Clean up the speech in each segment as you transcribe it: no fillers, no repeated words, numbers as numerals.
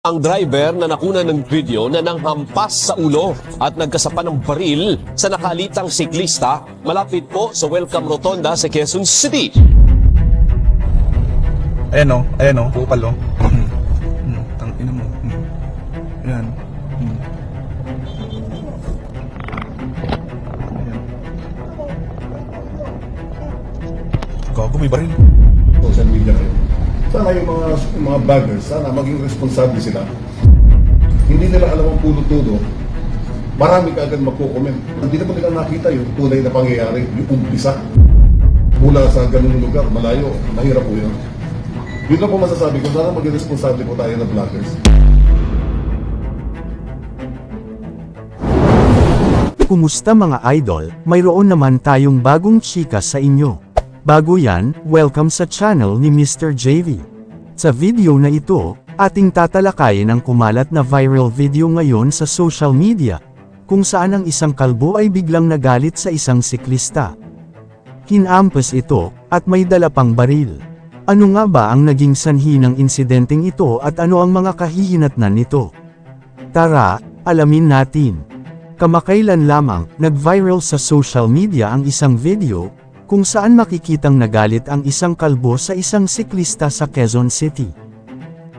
Ang driver na nakuna ng video na nanghampas sa ulo at nagkasapa ng baril sa nakalitang siklista malapit po sa Welcome Rotonda sa Quezon City. Ayan o, kupal o. Tangina mo. Ayan. Gago, may baril. Social media kayo. Sana yung mga vloggers, sana maging responsable sila. Hindi nila alam ang puno-tuno. Marami ka agad magko-comment. Hindi naman nila nakita yung tunay na pangyayari, yung umpisa. Mula sa ganung lugar, malayo, mahirap po yun. Yun lang po masasabi ko, sana maging responsable po tayo na vloggers. Kumusta mga idol, mayroon naman tayong bagong chika sa inyo. Bago yan, welcome sa channel ni Mr. JV. Sa video na ito, ating tatalakayin ang kumalat na viral video ngayon sa social media, kung saan ang isang kalbo ay biglang nagalit sa isang siklista. Hinampas ito, at may dala pang baril. Ano nga ba ang naging sanhi ng insidenteng ito at ano ang mga kahihinatnan nito? Tara, alamin natin. Kamakailan lamang, nag-viral sa social media ang isang video, kung saan makikitang nagalit ang isang kalbo sa isang siklista sa Quezon City.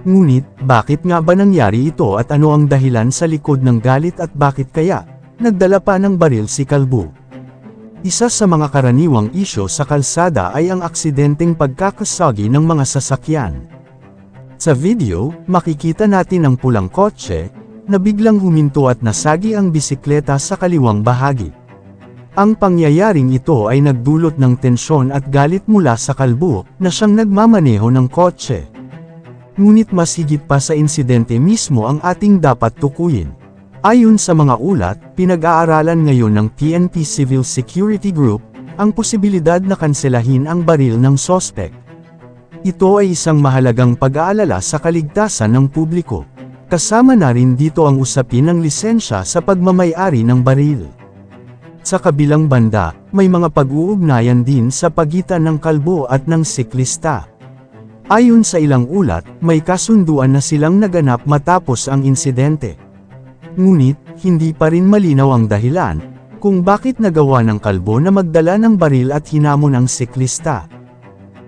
Ngunit, bakit nga ba nangyari ito at ano ang dahilan sa likod ng galit at bakit kaya nagdala pa ng baril si kalbo? Isa sa mga karaniwang isyo sa kalsada ay ang aksidenteng pagkakasagi ng mga sasakyan. Sa video, makikita natin ang pulang kotse na biglang huminto at nasagi ang bisikleta sa kaliwang bahagi. Ang pangyayaring ito ay nagdulot ng tensyon at galit mula sa kalbo na siyang nagmamaneho ng kotse. Ngunit mas higit pa sa insidente mismo ang ating dapat tukuyin. Ayon sa mga ulat, pinag-aaralan ngayon ng PNP Civil Security Group ang posibilidad na kanselahin ang baril ng sospek. Ito ay isang mahalagang pag-aalala sa kaligtasan ng publiko. Kasama na rin dito ang usapin ng lisensya sa pagmamay-ari ng baril. Sa kabilang banda, may mga pag-uugnayan din sa pagitan ng kalbo at ng siklista. Ayon sa ilang ulat, may kasunduan na silang naganap matapos ang insidente. Ngunit, hindi pa rin malinaw ang dahilan kung bakit nagawa ng kalbo na magdala ng baril at hinamon ang siklista.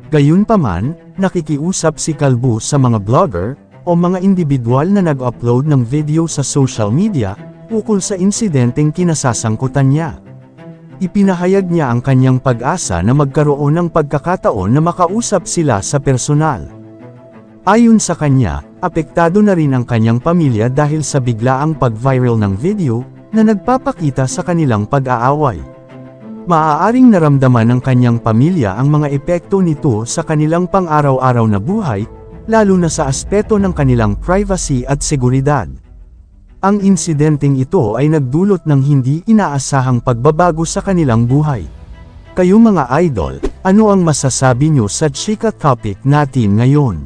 Gayunpaman, nakikiusap si kalbo sa mga blogger o mga individual na nag-upload ng video sa social media ukol sa insidenteng kinasasangkutan niya. Ipinahayag niya ang kanyang pag-asa na magkaroon ng pagkakataon na makausap sila sa personal. Ayon sa kanya, apektado na rin ang kanyang pamilya dahil sa biglaang pag-viral ng video na nagpapakita sa kanilang pag-aaway. Maaaring naramdaman ng kanyang pamilya ang mga epekto nito sa kanilang pang-araw-araw na buhay, lalo na sa aspeto ng kanilang privacy at seguridad. Ang insidenteng ito ay nagdulot ng hindi inaasahang pagbabago sa kanilang buhay. Kayo mga idol, ano ang masasabi nyo sa chika topic natin ngayon?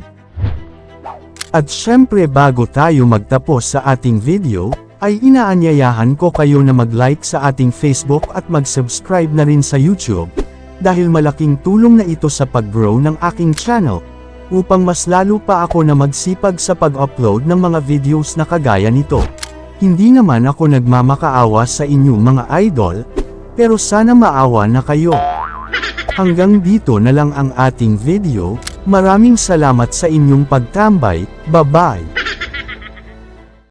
At syempre bago tayo magtapos sa ating video, ay inaanyayahan ko kayo na mag-like sa ating Facebook at mag-subscribe na rin sa YouTube, dahil malaking tulong na ito sa pag-grow ng aking channel, upang mas lalo pa ako na magsipag sa pag-upload ng mga videos na kagaya nito. Hindi naman ako nagmamakaawa sa inyo mga idol, pero sana maawa na kayo. Hanggang dito na lang ang ating video, maraming salamat sa inyong pagtambay, bye-bye.